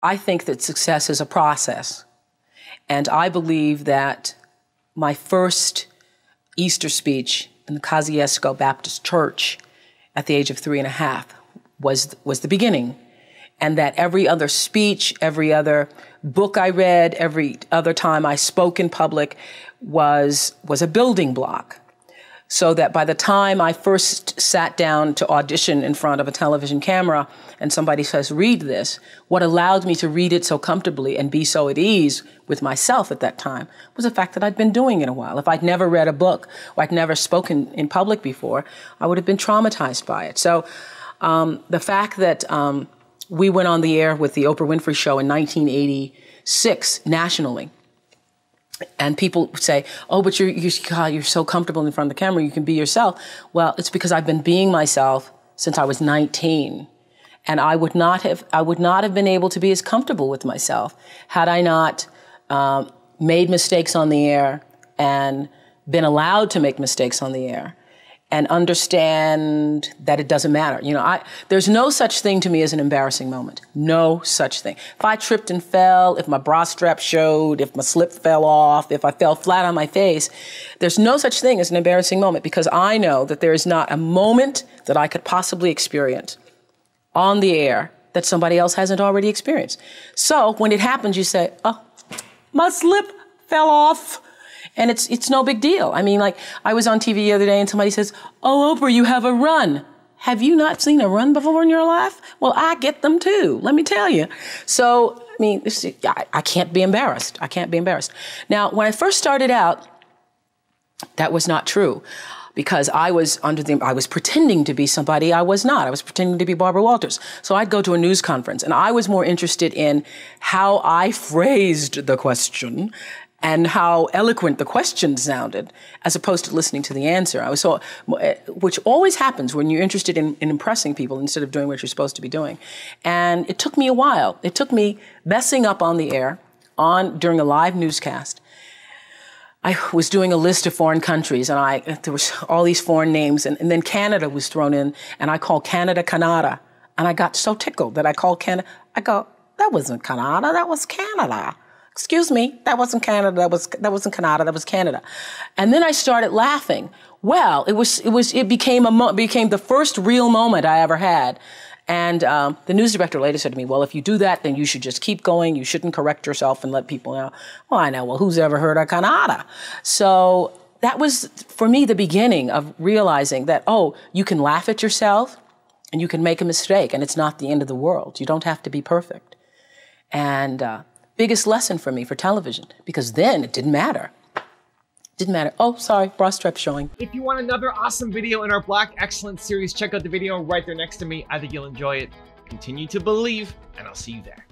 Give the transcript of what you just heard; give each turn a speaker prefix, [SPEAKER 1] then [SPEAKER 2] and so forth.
[SPEAKER 1] I think that success is a process. And I believe that my first Easter speech in the Kosciuszko Baptist Church at the age of 3.5 was the beginning. And that every other speech, every other book I read, every other time I spoke in public was a building block. So that by the time I first sat down to audition in front of a television camera and somebody says, read this, what allowed me to read it so comfortably and be so at ease with myself at that time was the fact that I'd been doing it a while. If I'd never read a book or I'd never spoken in public before, I would have been traumatized by it. So the fact that we went on the air with the Oprah Winfrey Show in 1986 nationally, and people say, oh, but you're so comfortable in front of the camera, you can be yourself. Well, it's because I've been being myself since I was 19. And I would not have been able to be as comfortable with myself had I not made mistakes on the air and been allowed to make mistakes on the air and understand that it doesn't matter. You know, there's no such thing to me as an embarrassing moment. No such thing. If I tripped and fell, if my bra strap showed, if my slip fell off, if I fell flat on my face, there's no such thing as an embarrassing moment because I know that there is not a moment that I could possibly experience on the air that somebody else hasn't already experienced. So when it happens, you say, oh, my slip fell off. And it's no big deal. I mean, like, I was on TV the other day and somebody says, oh, Oprah, you have a run. Have you not seen a run before in your life? Well, I get them too, let me tell you. So, I mean, I can't be embarrassed. I can't be embarrassed. Now, when I first started out, that was not true because I was pretending to be somebody I was not. I was pretending to be Barbara Walters. So I'd go to a news conference and I was more interested in how I phrased the question and how eloquent the question sounded, as opposed to listening to the answer. Which always happens when you're interested in impressing people instead of doing what you're supposed to be doing. And it took me a while. It took me messing up on the air during a live newscast. I was doing a list of foreign countries, and there was all these foreign names, and then Canada was thrown in, and I called Canada, Canada. And I got so tickled that I called Canada. I go, that wasn't Canada, that was Canada. Excuse me, that wasn't Canada, that wasn't Canada, that was Canada. And then I started laughing. Well, it became the first real moment I ever had. And the news director later said to me, well, if you do that, then you should just keep going. You shouldn't correct yourself and let people know. Well, I know, well, who's ever heard of Canada? So that was, for me, the beginning of realizing that, oh, you can laugh at yourself and you can make a mistake and it's not the end of the world. You don't have to be perfect. And biggest lesson for me for television, because then it didn't matter. Didn't matter. Oh, sorry, bra strap showing.
[SPEAKER 2] If you want another awesome video in our Black Excellence series, check out the video right there next to me. I think you'll enjoy it. Continue to believe, and I'll see you there.